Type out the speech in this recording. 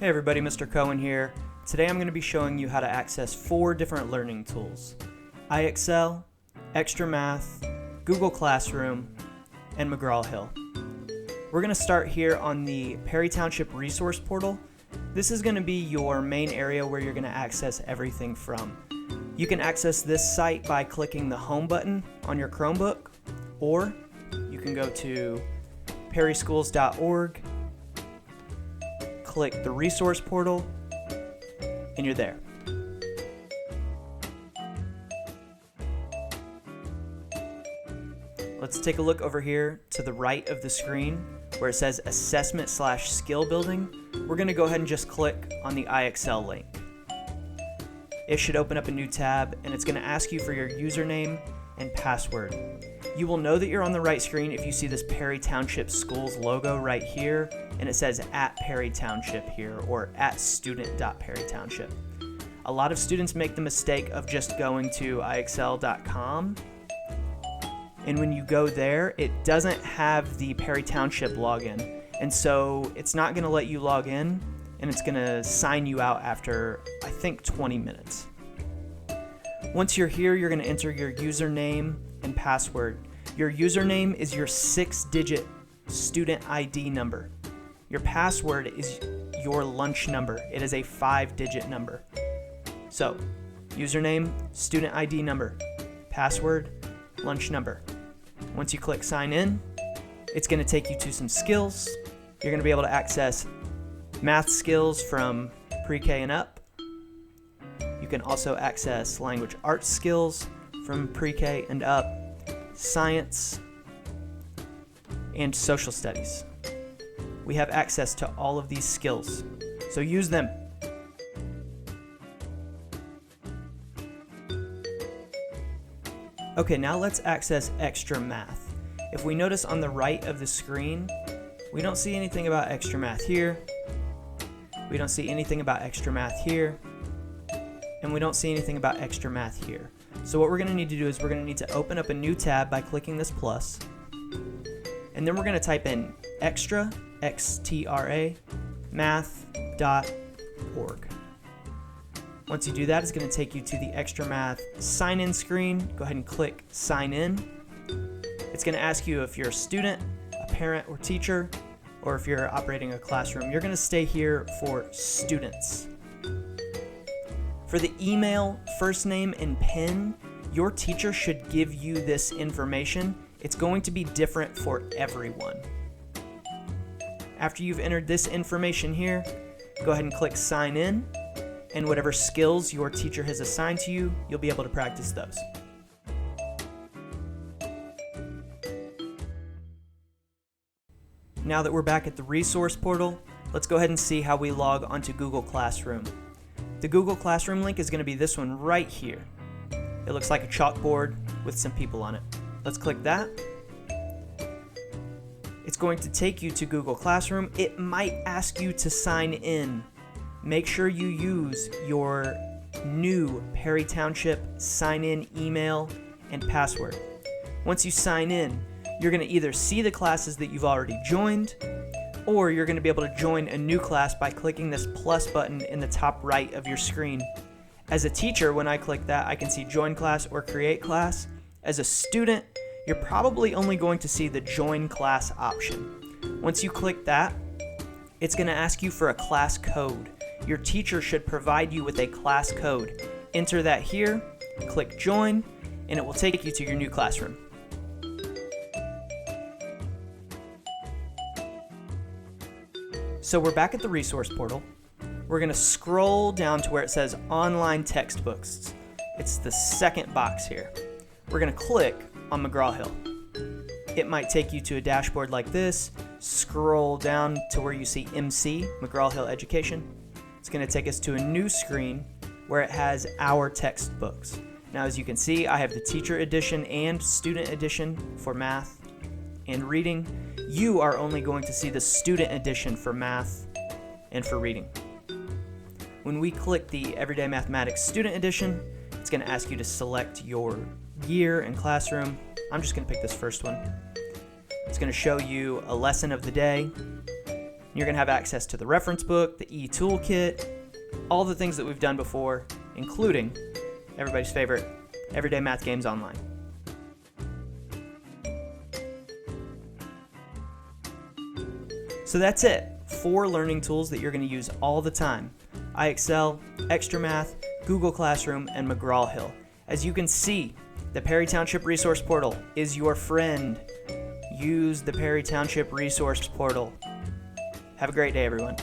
Hey everybody, Mr. Cohen here. Today I'm going to be showing you how to access 4 different learning tools: IXL, XtraMath, Google Classroom, and McGraw-Hill. We're going to start here on the Perry Township Resource Portal. This is going to be your main area where you're going to access everything from. You can access this site by clicking the Home button on your Chromebook, or you can go to perryschools.org, click the resource portal, and you're there. Let's take a look over here to the right of the screen where it says assessment/skill building. We're going to go ahead and just click on the IXL link. It should open up a new tab, and it's going to ask you for your username and password. You will know that you're on the right screen if you see this Perry Township Schools logo right here, and it says @Perry Township here, or @student.perrytownship. A lot of students make the mistake of just going to IXL.com, and when you go there, it doesn't have the Perry Township login, and so it's not going to let you log in, and it's going to sign you out after, I think, 20 minutes. Once you're here, you're going to enter your username and password. Your username is your 6-digit student ID number. Your password is your lunch number. It is a 5-digit number. So, username, student ID number, password, lunch number. Once you click sign in, it's going to take you to some skills. You're going to be able to access math skills from pre-K and up. You can also access language arts skills from pre-K and up, science, and social studies. We have access to all of these skills, so use them. Okay, now let's access XtraMath. If we notice on the right of the screen, we don't see anything about XtraMath here. We don't see anything about XtraMath here. And we don't see anything about XtraMath here. So what we're going to need to do is we're going to need to open up a new tab by clicking this plus. And then we're going to type in extra, X-T-R-A, math.org. Once you do that, it's going to take you to the XtraMath sign-in screen. Go ahead and click sign in. It's going to ask you if you're a student, a parent, or teacher, or if you're operating a classroom. You're going to stay here for students. For the email, first name, and PIN, your teacher should give you this information. It's going to be different for everyone. After you've entered this information here, go ahead and click sign in, and whatever skills your teacher has assigned to you, you'll be able to practice those. Now that we're back at the resource portal, let's go ahead and see how we log onto Google Classroom. The Google Classroom link is going to be this one right here. It looks like a chalkboard with some people on it. Let's click that. It's going to take you to Google Classroom. It might ask you to sign in. Make sure you use your new Perry Township sign-in email and password. Once you sign in, you're going to either see the classes that you've already joined, or you're going to be able to join a new class by clicking this plus button in the top right of your screen. As a teacher, when I click that, I can see join class or create class. As a student, you're probably only going to see the join class option. Once you click that, it's going to ask you for a class code. Your teacher should provide you with a class code. Enter that here, click join, and it will take you to your new classroom. So we're back at the resource portal. We're going to scroll down to where it says online textbooks. It's the second box here. We're going to click on McGraw-Hill. It might take you to a dashboard like this. Scroll down to where you see MC, McGraw-Hill Education. It's going to take us to a new screen where it has our textbooks. Now, as you can see, I have the teacher edition and student edition for math and reading. You are only going to see the student edition for math and for reading. When we click the Everyday Mathematics Student Edition, it's going to ask you to select your year and classroom. I'm just going to pick this first one. It's going to show you a lesson of the day, You're going to have access to the reference book, the e-toolkit, all the things that we've done before, including everybody's favorite Everyday Math Games Online. So that's it. 4 learning tools that you're going to use all the time. IXL, XtraMath, Google Classroom, and McGraw-Hill. As you can see, the Perry Township Resource Portal is your friend. Use the Perry Township Resource Portal. Have a great day, everyone.